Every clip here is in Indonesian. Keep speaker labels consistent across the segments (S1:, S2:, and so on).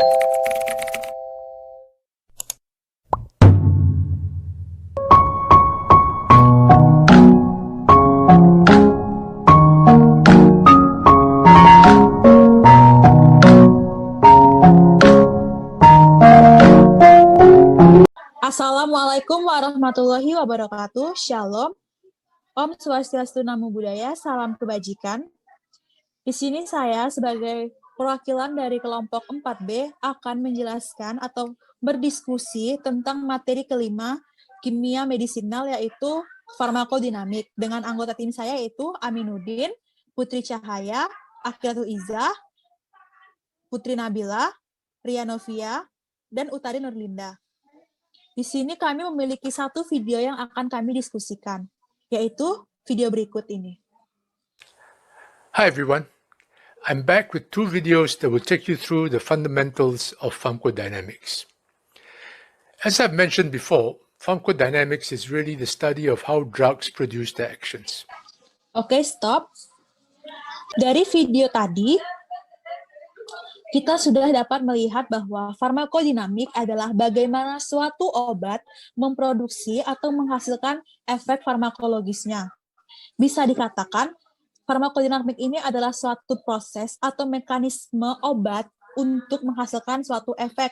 S1: Assalamualaikum warahmatullahi wabarakatuh. Shalom. Om Swastiastu Namo Buddhaya. Salam kebajikan. Di sini saya sebagai perwakilan dari kelompok 4B akan menjelaskan atau berdiskusi tentang materi kelima kimia medisinal yaitu farmakodinamik dengan anggota tim saya yaitu Aminuddin, Putri Cahaya, Akhiratul Izzah, Putri Nabila, Ria Novia, dan Utari Nurlinda. Di sini kami memiliki satu video yang akan kami diskusikan, yaitu video berikut ini.
S2: Hi everyone, I'm back with two videos that will take you through the fundamentals of pharmacodynamics. As I've mentioned before, pharmacodynamics is really the study of how drugs produce their actions.
S1: Oke, stop. Dari video tadi, kita sudah dapat melihat bahwa farmakodinamik adalah bagaimana suatu obat memproduksi atau menghasilkan efek farmakologisnya. Bisa dikatakan, farmakodinamik ini adalah suatu proses atau mekanisme obat untuk menghasilkan suatu efek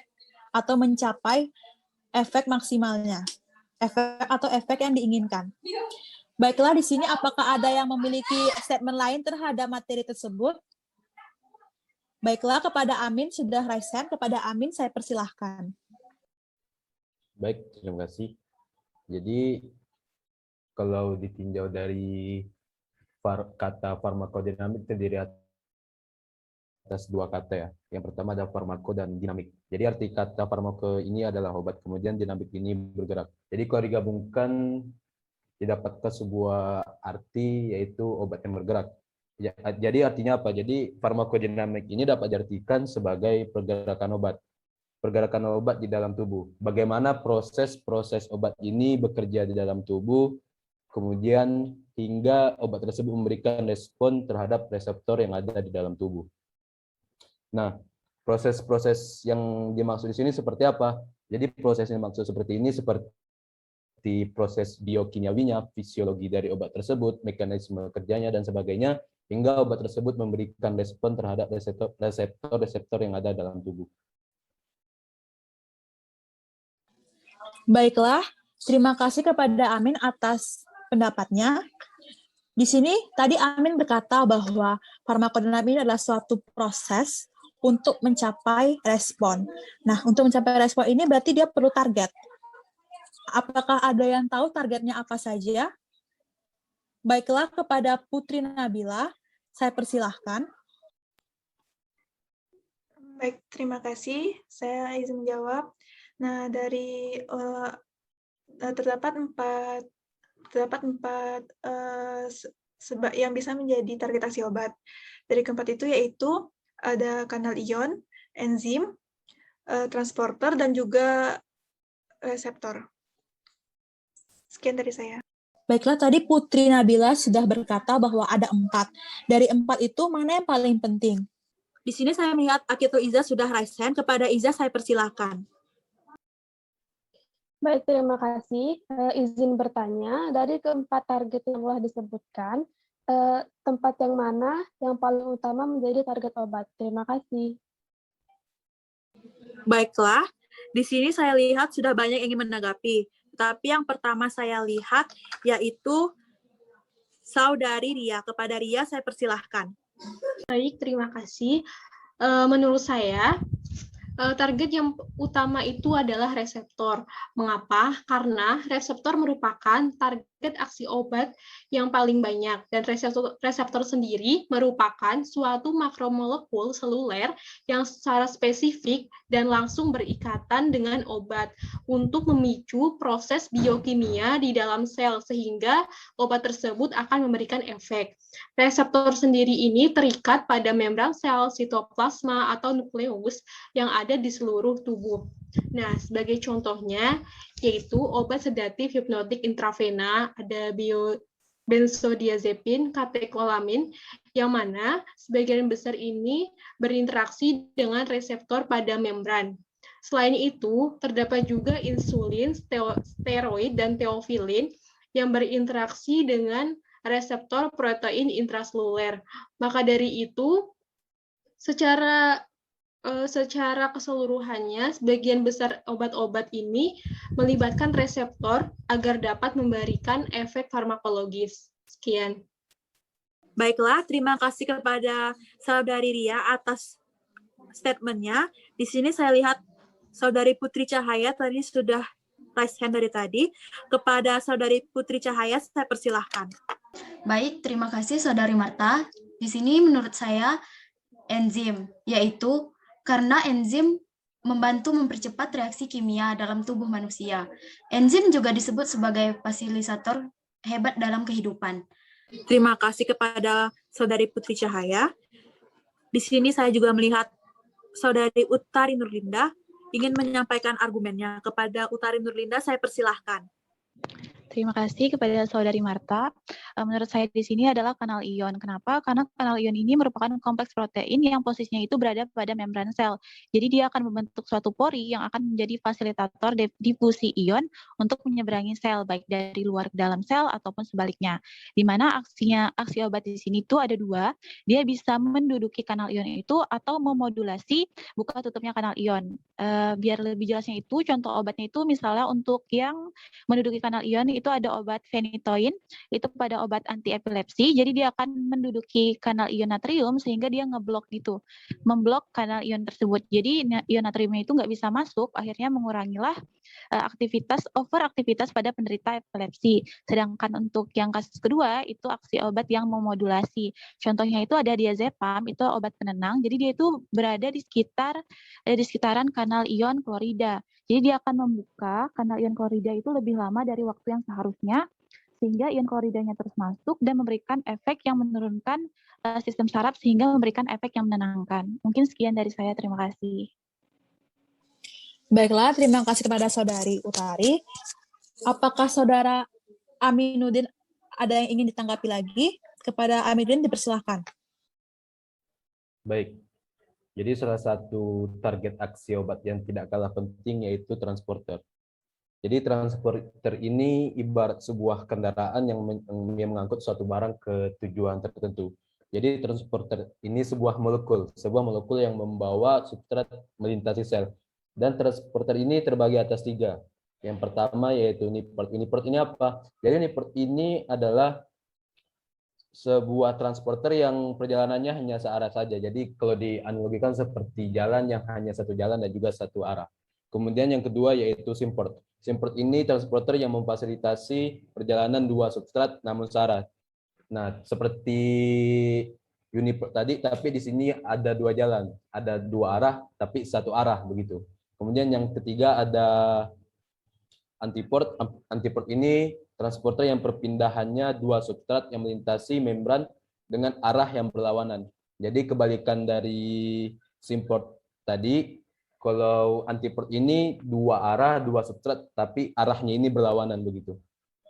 S1: atau mencapai efek maksimalnya, efek yang diinginkan. Baiklah, di sini apakah ada yang memiliki statement lain terhadap materi tersebut? Baiklah, kepada Amin sudah raise hand. Kepada Amin saya persilahkan.
S3: Baik, terima kasih. Jadi, kalau ditinjau dari kata farmakodinamik terdiri atas dua kata ya. Yang pertama ada farmako dan dinamik. Jadi arti kata farmako ini adalah obat, kemudian dinamik ini bergerak. Jadi kalau digabungkan didapatkan sebuah arti yaitu obat yang bergerak. Ya, jadi artinya apa? Jadi farmakodinamik ini dapat diartikan sebagai pergerakan obat. Pergerakan obat di dalam tubuh. Bagaimana proses obat ini bekerja di dalam tubuh, kemudian hingga obat tersebut memberikan respon terhadap reseptor yang ada di dalam tubuh. Nah, proses-proses yang dimaksud di sini seperti apa? Jadi proses yang dimaksud seperti ini seperti proses biokimiawinya, fisiologi dari obat tersebut, mekanisme kerjanya, dan sebagainya, hingga obat tersebut memberikan respon terhadap reseptor yang ada dalam tubuh.
S1: Baiklah, terima kasih kepada Amin atas pendapatnya. Di sini tadi Amin berkata bahwa farmakodinamik ini adalah suatu proses untuk mencapai respon. Nah, untuk mencapai respon ini berarti dia perlu target. Apakah ada yang tahu targetnya apa saja? Baiklah, kepada Putri Nabila, saya persilahkan.
S4: Baik, terima kasih. Saya izin menjawab. Nah, terdapat empat yang bisa menjadi targetasi obat. Dari keempat itu yaitu ada kanal ion, enzim, transporter, dan juga reseptor. Sekian dari saya.
S1: Baiklah, tadi Putri Nabila sudah berkata bahwa ada 4. Dari 4 itu, mana yang paling penting? Di sini saya melihat Akhiratul Izzah sudah raise hand. Kepada Izzah, saya persilahkan.
S5: Baik, terima kasih. Izin bertanya, dari keempat target yang telah disebutkan, tempat yang mana yang paling utama menjadi target obat? Terima kasih.
S1: Baiklah, di sini saya lihat sudah banyak yang ingin menanggapi. Tapi yang pertama saya lihat yaitu Saudari Ria. Kepada Ria saya persilahkan.
S6: Baik, terima kasih. Menurut saya, target yang utama itu adalah reseptor. Mengapa? Karena reseptor merupakan target aksi obat yang paling banyak, dan reseptor sendiri merupakan suatu makromolekul seluler yang secara spesifik dan langsung berikatan dengan obat untuk memicu proses biokimia di dalam sel, sehingga obat tersebut akan memberikan efek. Reseptor sendiri ini terikat pada membran sel, sitoplasma, atau nukleus yang ada di seluruh tubuh. Nah, sebagai contohnya, yaitu obat sedatif hipnotik intravena, ada benzodiazepin, katekolamin, yang mana sebagian besar ini berinteraksi dengan reseptor pada membran. Selain itu, terdapat juga insulin, steroid, dan teofilin yang berinteraksi dengan reseptor protein intraseluler. Maka dari itu, secara keseluruhannya, sebagian besar obat-obat ini melibatkan reseptor agar dapat memberikan efek farmakologis. Sekian.
S1: Baiklah, terima kasih kepada Saudari Ria atas statement-nya. Di sini saya lihat Saudari Putri Cahaya tadi sudah raise hand dari tadi. Kepada Saudari Putri Cahaya, saya persilahkan.
S7: Baik, terima kasih Saudari Marta. Di sini menurut saya enzim, yaitu karena enzim membantu mempercepat reaksi kimia dalam tubuh manusia. Enzim juga disebut sebagai fasilitator hebat dalam kehidupan.
S1: Terima kasih kepada Saudari Putri Cahaya. Di sini saya juga melihat Saudari Utari Nurlinda ingin menyampaikan argumennya. Kepada Utari Nurlinda, saya persilahkan.
S8: Terima kasih kepada Saudari Marta. Menurut saya di sini adalah kanal ion. Kenapa? Karena kanal ion ini merupakan kompleks protein yang posisinya itu berada pada membran sel. Jadi dia akan membentuk suatu pori yang akan menjadi fasilitator difusi ion untuk menyeberangi sel, baik dari luar ke dalam sel ataupun sebaliknya. Di mana aksi obat di sini itu ada dua. Dia bisa menduduki kanal ion itu atau memodulasi buka tutupnya kanal ion. Biar lebih jelasnya itu, contoh obatnya itu misalnya untuk yang menduduki kanal ion itu ada obat phenytoin, itu pada obat anti epilepsi, jadi dia akan menduduki kanal ion natrium sehingga dia ngeblok gitu, memblok kanal ion tersebut. Jadi ion natriumnya itu nggak bisa masuk, akhirnya mengurangilah overaktivitas pada penderita epilepsi. Sedangkan untuk yang kasus kedua itu aksi obat yang memodulasi. Contohnya itu ada diazepam, itu obat penenang, jadi dia itu berada di sekitaran kanal ion klorida. Jadi dia akan membuka kanal ion klorida itu lebih lama dari waktu yang seharusnya, sehingga ion kloridanya terus masuk dan memberikan efek yang menurunkan sistem saraf sehingga memberikan efek yang menenangkan. Mungkin sekian dari saya, terima kasih.
S1: Baiklah, terima kasih kepada Saudari Utari. Apakah Saudara Aminuddin ada yang ingin ditanggapi lagi? Kepada Aminuddin dipersilahkan.
S3: Baik. Jadi salah satu target aksi obat yang tidak kalah penting yaitu transporter. Jadi transporter ini ibarat sebuah kendaraan yang mengangkut suatu barang ke tujuan tertentu. Jadi transporter ini sebuah molekul yang membawa substrat melintasi sel. Dan transporter ini terbagi atas 3. Yang pertama yaitu Niport. Niport ini apa? Jadi Niport ini adalah sebuah transporter yang perjalanannya hanya searah saja. Jadi kalau dianalogikan seperti jalan yang hanya satu jalan dan juga satu arah. Kemudian yang kedua yaitu Symport. Symport ini transporter yang memfasilitasi perjalanan 2 substrat namun searah. Nah, seperti Uniport tadi, tapi di sini ada 2 jalan, ada 2 arah tapi satu arah begitu. Kemudian yang ketiga ada Antiport. Antiport ini transporter yang perpindahannya 2 substrat yang melintasi membran dengan arah yang berlawanan. Jadi kebalikan dari Symport tadi, kalau Antiport ini 2 arah, 2 substrat, tapi arahnya ini berlawanan begitu.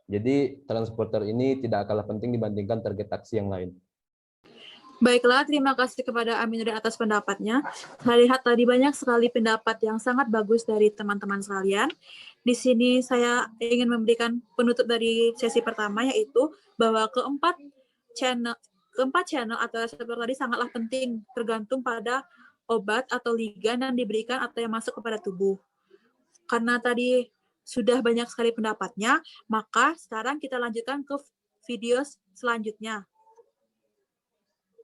S3: Jadi transporter ini tidak kalah penting dibandingkan target aksi yang lain.
S1: Baiklah, terima kasih kepada Aminuddin atas pendapatnya. Saya lihat tadi banyak sekali pendapat yang sangat bagus dari teman-teman sekalian. Di sini saya ingin memberikan penutup dari sesi pertama, yaitu bahwa keempat channel atau reseptor tadi sangatlah penting, tergantung pada obat atau ligand yang diberikan atau yang masuk kepada tubuh. Karena tadi sudah banyak sekali pendapatnya, maka sekarang kita lanjutkan ke video selanjutnya.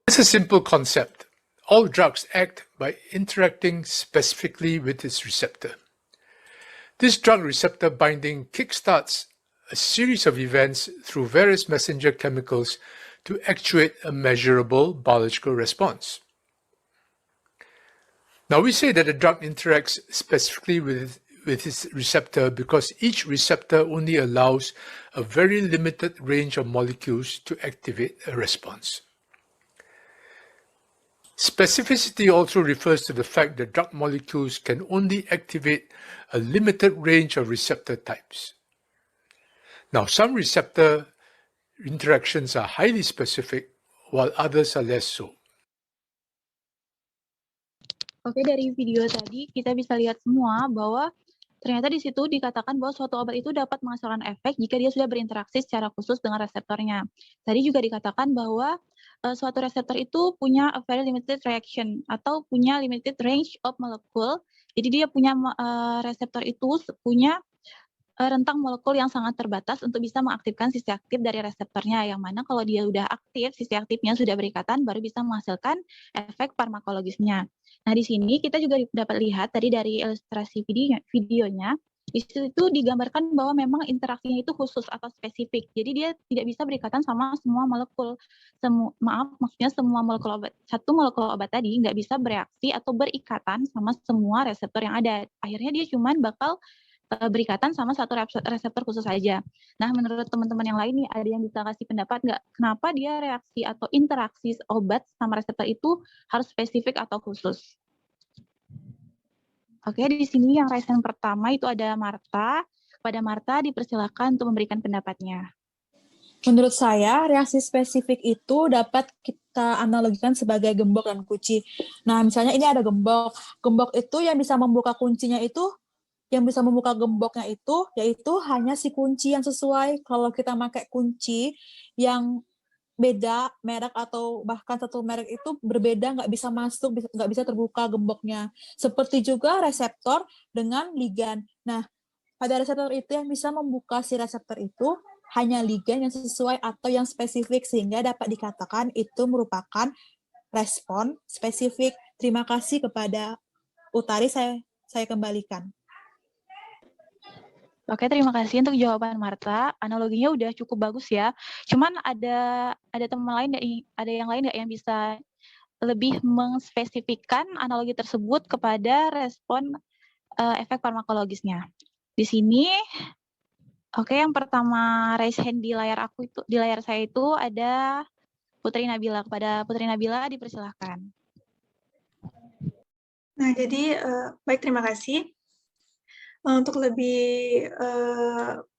S2: It's a simple concept. All drugs act by interacting specifically with its receptor. This drug receptor binding kickstarts a series of events through various messenger chemicals to actuate a measurable biological response. Now we say that a drug interacts specifically with its receptor because each receptor only allows a very limited range of molecules to activate a response. Specificity also refers to the fact that drug molecules can only activate a limited range of receptor types. Now, some receptor interactions are highly specific, while others are less so.
S8: Oke, dari video tadi kita bisa lihat semua bahwa ternyata di situ dikatakan bahwa suatu obat itu dapat menghasilkan efek jika dia sudah berinteraksi secara khusus dengan reseptornya. Tadi juga dikatakan bahwa suatu reseptor itu punya a very limited reaction atau punya limited range of molecule. Jadi dia punya reseptor itu punya rentang molekul yang sangat terbatas untuk bisa mengaktifkan sisi aktif dari reseptornya, yang mana kalau dia sudah aktif, sisi aktifnya sudah berikatan, baru bisa menghasilkan efek farmakologisnya. Nah, di sini kita juga dapat lihat tadi dari ilustrasi videonya, di situ digambarkan bahwa memang interaksinya itu khusus atau spesifik. Jadi dia tidak bisa berikatan sama semua molekul. Maksudnya semua molekul obat. Satu molekul obat tadi nggak bisa bereaksi atau berikatan sama semua reseptor yang ada. Akhirnya dia cuma bakal berikatan sama satu reseptor khusus saja. Nah, menurut teman-teman yang lain nih, ada yang bisa kasih pendapat nggak? Kenapa dia reaksi atau interaksi obat sama reseptor itu harus spesifik atau khusus? Oke, di sini yang raise hand pertama itu ada Marta. Kepada Marta dipersilakan untuk memberikan pendapatnya.
S1: Menurut saya, reaksi spesifik itu dapat kita analogikan sebagai gembok dan kunci. Nah, misalnya ini ada gembok. Gembok itu yang bisa membuka kuncinya itu, yang bisa membuka gemboknya itu, yaitu hanya si kunci yang sesuai. Kalau kita pakai kunci yang beda merek atau bahkan satu merek itu berbeda, nggak bisa masuk, nggak bisa terbuka gemboknya. Seperti juga reseptor dengan ligan. Nah, pada reseptor itu yang bisa membuka si reseptor itu hanya ligan yang sesuai atau yang spesifik, sehingga dapat dikatakan itu merupakan respon spesifik. Terima kasih kepada Utari, saya kembalikan.
S8: Oke, terima kasih untuk jawaban Marta. Analoginya udah cukup bagus ya. Cuman ada teman lain, ada yang lain nggak yang bisa lebih mengspesifikkan analogi tersebut kepada respon efek farmakologisnya? Di sini, oke, yang pertama raise hand di layar saya itu ada Putri Nabila. Kepada Putri Nabila dipersilahkan.
S4: Nah, jadi baik, terima kasih. Untuk lebih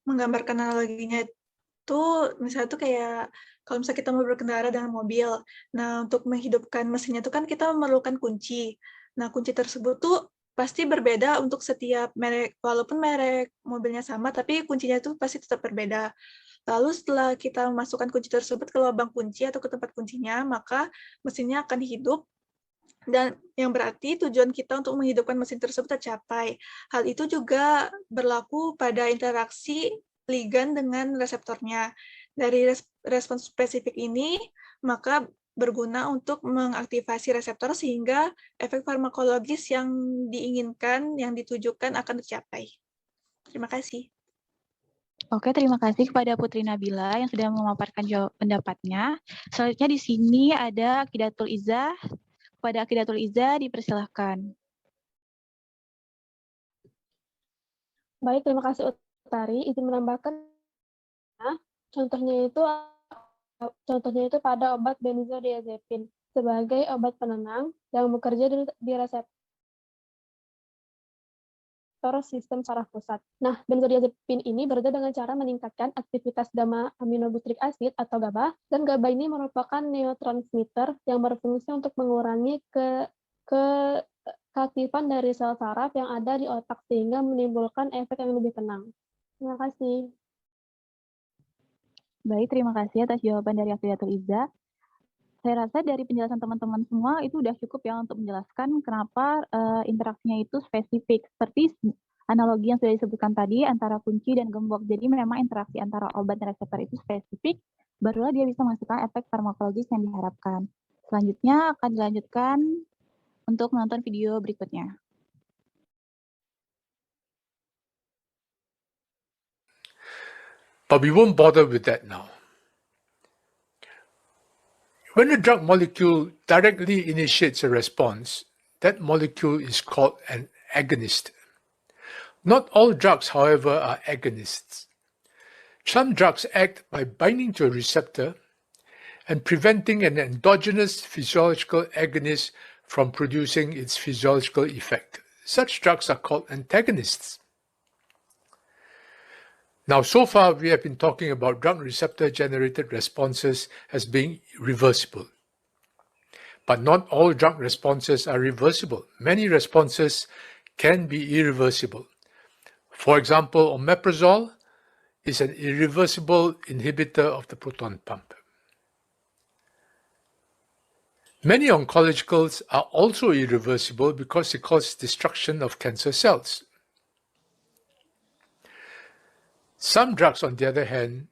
S4: menggambarkan analoginya itu, misalnya tuh kayak kalau misalnya kita mau berkendara dengan mobil, nah untuk menghidupkan mesinnya itu kan kita memerlukan kunci. Nah, kunci tersebut tuh pasti berbeda untuk setiap merek, walaupun merek mobilnya sama, tapi kuncinya itu pasti tetap berbeda. Lalu setelah kita memasukkan kunci tersebut ke lubang kunci atau ke tempat kuncinya, maka mesinnya akan hidup. Dan yang berarti tujuan kita untuk menghidupkan mesin tersebut tercapai. Hal itu juga berlaku pada interaksi ligan dengan reseptornya. Dari respon spesifik ini, maka berguna untuk mengaktifasi reseptor sehingga efek farmakologis yang diinginkan, yang ditujukan akan tercapai. Terima kasih.
S8: Oke, terima kasih kepada Putri Nabila yang sudah memaparkan pendapatnya. Selanjutnya di sini ada Akidatul Izzah. Kepada Akidatul Izzah dipersilahkan.
S5: Baik, terima kasih Utari. Izin menambahkan, contohnya itu pada obat benzodiazepin sebagai obat penenang yang bekerja di reseptor sistem saraf pusat. Nah, benzodiazepin ini bekerja dengan cara meningkatkan aktivitas gamma aminobutyric acid atau GABA, dan GABA ini merupakan neurotransmitter yang berfungsi untuk mengurangi keaktifan dari sel saraf yang ada di otak sehingga menimbulkan efek yang lebih tenang. Terima kasih.
S8: Baik, terima kasih atas jawaban dari Akidatul Izzah. Saya rasa dari penjelasan teman-teman semua itu udah cukup ya untuk menjelaskan kenapa interaksinya itu spesifik. Seperti analogi yang sudah disebutkan tadi antara kunci dan gembok. Jadi memang interaksi antara obat dan reseptor itu spesifik, barulah dia bisa menghasilkan efek farmakologis yang diharapkan. Selanjutnya akan dilanjutkan untuk menonton video berikutnya.
S2: But we won't bother with that now. When a drug molecule directly initiates a response, that molecule is called an agonist. Not all drugs, however, are agonists. Some drugs act by binding to a receptor and preventing an endogenous physiological agonist from producing its physiological effect. Such drugs are called antagonists. Now, so far, we have been talking about drug receptor-generated responses as being reversible. But not all drug responses are reversible. Many responses can be irreversible. For example, omeprazole is an irreversible inhibitor of the proton pump. Many oncologicals are also irreversible because they cause destruction of cancer cells. Some drugs, on the other hand,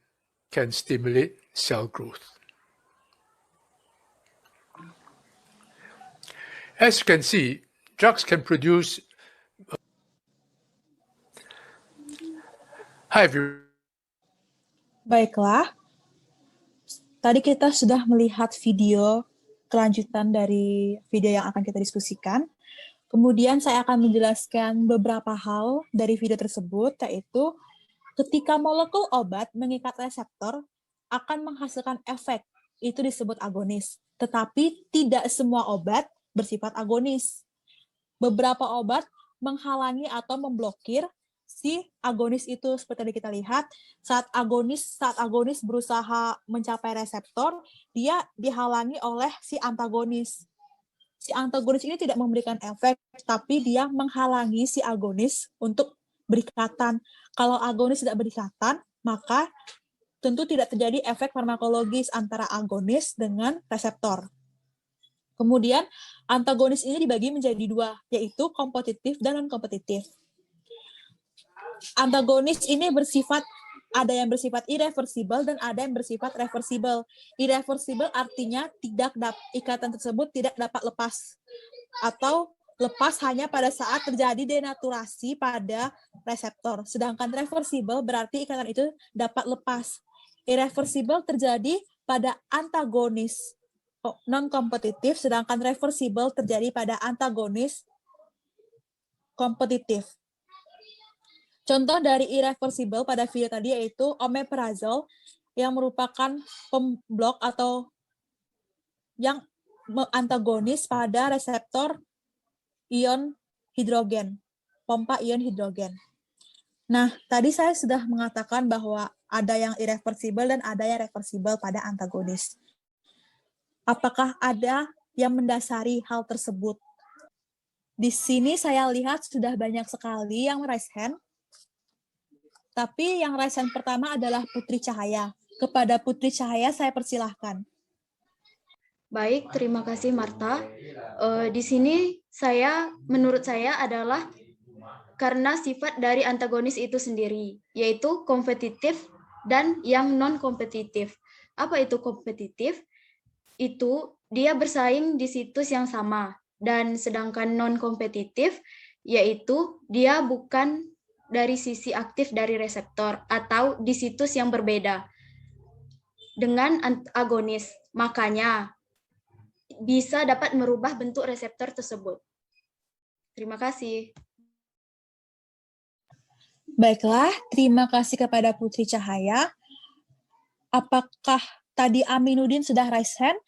S2: can stimulate cell growth. As you can see, drugs can produce. Hi, everyone.
S1: Baiklah, tadi kita sudah melihat video kelanjutan dari video yang akan kita diskusikan. Kemudian saya akan menjelaskan beberapa hal dari video tersebut, yaitu ketika molekul obat mengikat reseptor akan menghasilkan efek, itu disebut agonis. Tetapi tidak semua obat bersifat agonis. Beberapa obat menghalangi atau memblokir si agonis itu, seperti yang kita lihat. Saat agonis berusaha mencapai reseptor, dia dihalangi oleh si antagonis. Si antagonis ini tidak memberikan efek, tapi dia menghalangi si agonis untuk berikatan. Kalau agonis tidak berikatan, maka tentu tidak terjadi efek farmakologis antara agonis dengan reseptor. Kemudian, antagonis ini dibagi menjadi dua, yaitu kompetitif dan non-kompetitif. Antagonis ini ada yang bersifat irreversible dan ada yang bersifat reversible. Irreversible artinya ikatan tersebut tidak dapat lepas, atau lepas hanya pada saat terjadi denaturasi pada reseptor. Sedangkan reversible berarti ikatan itu dapat lepas. Irreversible terjadi pada antagonis non-kompetitif, sedangkan reversible terjadi pada antagonis kompetitif. Contoh dari irreversible pada video tadi yaitu omeprazole yang merupakan pemblok atau yang antagonis pada reseptor ion hidrogen, pompa ion hidrogen. Nah, tadi saya sudah mengatakan bahwa ada yang irreversible dan ada yang reversible pada antagonis. Apakah ada yang mendasari hal tersebut? Di sini saya lihat sudah banyak sekali yang raise hand. Tapi yang raise hand pertama adalah Putri Cahaya. Kepada Putri Cahaya saya persilahkan.
S7: Baik, terima kasih Marta. Di sini menurut saya adalah karena sifat dari antagonis itu sendiri, yaitu kompetitif dan yang non-kompetitif. Apa itu kompetitif? Itu dia bersaing di situs yang sama, dan sedangkan non-kompetitif, yaitu dia bukan dari sisi aktif dari reseptor atau di situs yang berbeda dengan agonis. Makanya bisa dapat merubah bentuk reseptor tersebut. Terima kasih.
S1: Baiklah, terima kasih kepada Putri Cahaya. Apakah tadi Aminuddin sudah raise hand?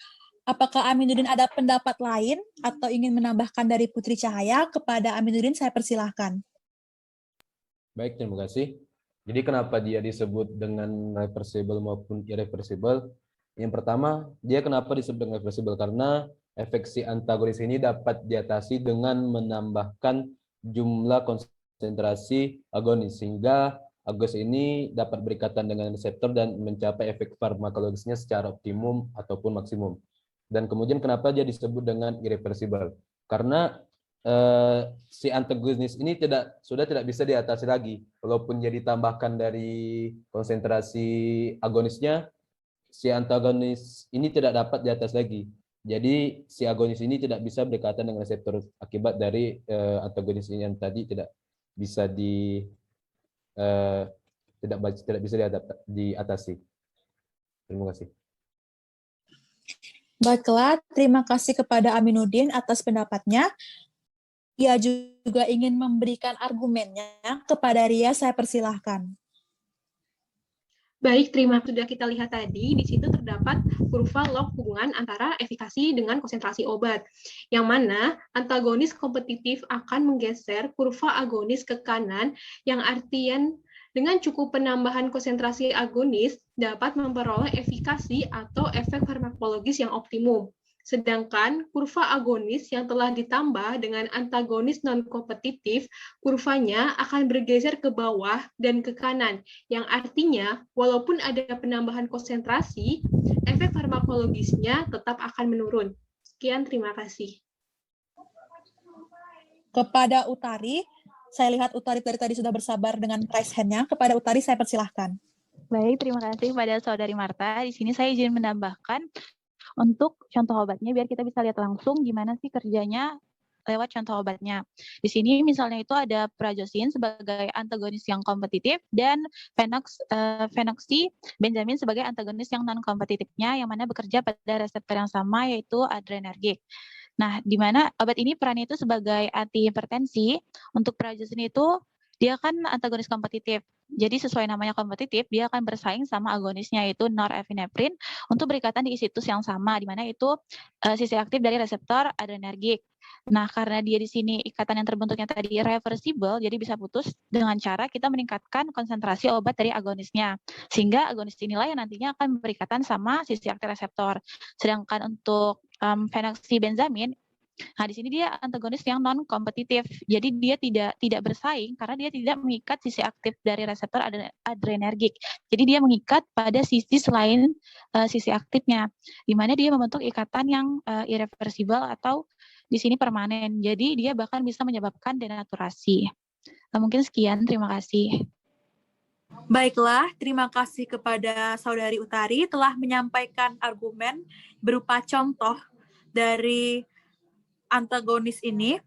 S1: Apakah Aminuddin ada pendapat lain atau ingin menambahkan dari Putri Cahaya? Kepada Aminuddin saya persilahkan.
S3: Baik, terima kasih. Jadi kenapa dia disebut dengan reversible maupun irreversible? Yang pertama, dia kenapa disebut dengan reversible? Karena efek si antagonis ini dapat diatasi dengan menambahkan jumlah konsentrasi agonis, sehingga agonis ini dapat berikatan dengan reseptor dan mencapai efek farmakologisnya secara optimum ataupun maksimum. Dan kemudian kenapa dia disebut dengan irreversible? Karena si antagonis ini sudah tidak bisa diatasi lagi. Walaupun dia ditambahkan dari konsentrasi agonisnya, si antagonis ini tidak dapat diatasi lagi. Jadi si agonis ini tidak bisa berikatan dengan reseptor akibat dari antagonis ini yang tadi tidak bisa diatasi. Terima kasih.
S1: Baiklah, terima kasih kepada Aminuddin atas pendapatnya. Ia juga ingin memberikan argumennya. Kepada Ria, saya persilahkan.
S6: Baik, terima kasih. Sudah kita lihat tadi, di situ terdapat kurva log hubungan antara efikasi dengan konsentrasi obat, yang mana antagonis kompetitif akan menggeser kurva agonis ke kanan, yang Dengan cukup penambahan konsentrasi agonis dapat memperoleh efikasi atau efek farmakologis yang optimum. Sedangkan kurva agonis yang telah ditambah dengan antagonis non-kompetitif, kurvanya akan bergeser ke bawah dan ke kanan, yang artinya walaupun ada penambahan konsentrasi, efek farmakologisnya tetap akan menurun. Sekian, terima kasih.
S1: Kepada Utari, saya lihat Utari dari tadi sudah bersabar dengan raise hand-nya. Kepada Utari, saya persilahkan.
S8: Baik, terima kasih kepada Saudari Marta. Di sini saya izin menambahkan untuk contoh obatnya biar kita bisa lihat langsung gimana sih kerjanya lewat contoh obatnya. Di sini misalnya itu ada prazosin sebagai antagonis yang kompetitif dan phenoxybenzamin sebagai antagonis yang non-kompetitifnya yang mana bekerja pada reseptor yang sama yaitu adrenergic. Nah, di mana obat ini perannya itu sebagai antihipertensi. Untuk prazosin itu dia kan antagonis kompetitif. Jadi sesuai namanya kompetitif, dia akan bersaing sama agonisnya yaitu norepinephrine untuk berikatan di situs yang sama, di mana itu sisi aktif dari reseptor adrenergic. Nah, karena dia di sini ikatan yang terbentuknya tadi reversible, jadi bisa putus dengan cara kita meningkatkan konsentrasi obat dari agonisnya. Sehingga agonis inilah yang nantinya akan berikatan sama sisi aktif reseptor. Sedangkan untuk phenoxybenzamin, nah, di sini dia antagonis yang non-kompetitif. Jadi dia tidak bersaing karena dia tidak mengikat sisi aktif dari reseptor adrenergic. Jadi dia mengikat pada sisi selain sisi aktifnya, di mana dia membentuk ikatan yang irreversible atau di sini permanen. Jadi dia bahkan bisa menyebabkan denaturasi. Mungkin sekian, terima kasih.
S1: Baiklah, terima kasih kepada Saudari Utari telah menyampaikan argumen berupa contoh dari antagonis ini.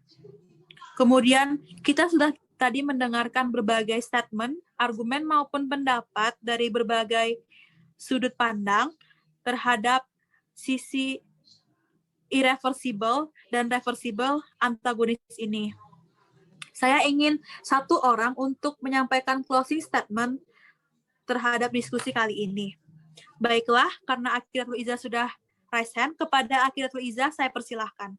S1: Kemudian kita sudah tadi mendengarkan berbagai statement, argumen maupun pendapat dari berbagai sudut pandang terhadap sisi irreversible dan reversible antagonis ini. Saya ingin satu orang untuk menyampaikan closing statement terhadap diskusi kali ini. Baiklah, karena Akiratul Izzah sudah raise hand, kepada Akiratul Izzah saya persilahkan.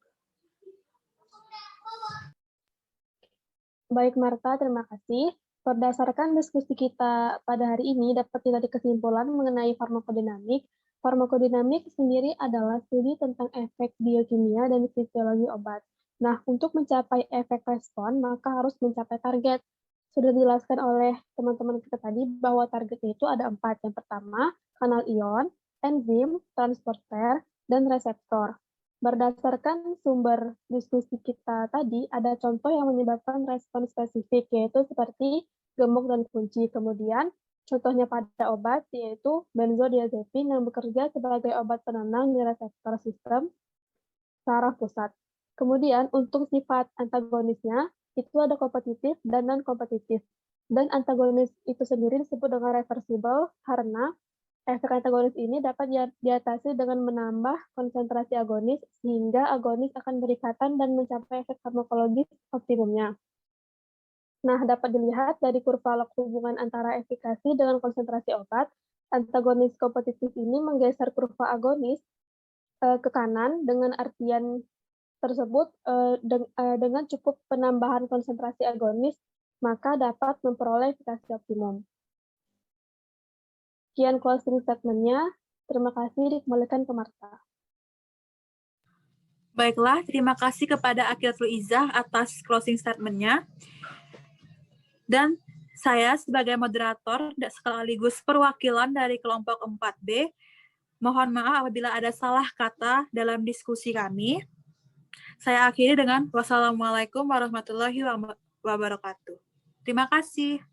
S5: Baik Marta, terima kasih. Berdasarkan diskusi kita pada hari ini, dapat ditarik kesimpulan mengenai farmakodinamik. Farmakodinamik sendiri adalah studi tentang efek biokimia dan fisiologi obat. Nah, untuk mencapai efek respon, maka harus mencapai target. Sudah dijelaskan oleh teman-teman kita tadi bahwa targetnya itu ada 4. Yang pertama, kanal ion, enzim, transporter, dan reseptor. Berdasarkan sumber diskusi kita tadi, ada contoh yang menyebabkan respon spesifik, yaitu seperti gemuk dan kunci. Kemudian, contohnya pada obat, yaitu benzodiazepin yang bekerja sebagai obat penenang di reseptor sistem saraf pusat. Kemudian, untuk sifat antagonisnya, itu ada kompetitif dan non-kompetitif. Dan antagonis itu sendiri disebut dengan reversible karena efek antagonis ini dapat diatasi dengan menambah konsentrasi agonis sehingga agonis akan berikatan dan mencapai efek farmakologis optimumnya. Nah, dapat dilihat dari kurva log hubungan antara efikasi dengan konsentrasi obat, antagonis kompetitif ini menggeser kurva agonis ke kanan dengan artian tersebut dengan cukup penambahan konsentrasi agonis, maka dapat memperoleh efikasi optimum. Sekian closing statement-nya. Terima kasih, dikembalikan ke Marta.
S1: Baiklah, terima kasih kepada Akiratul Izzah atas closing statement-nya. Dan saya sebagai moderator dan sekaligus perwakilan dari kelompok 4B, mohon maaf apabila ada salah kata dalam diskusi kami. Saya akhiri dengan wassalamualaikum warahmatullahi wabarakatuh. Terima kasih.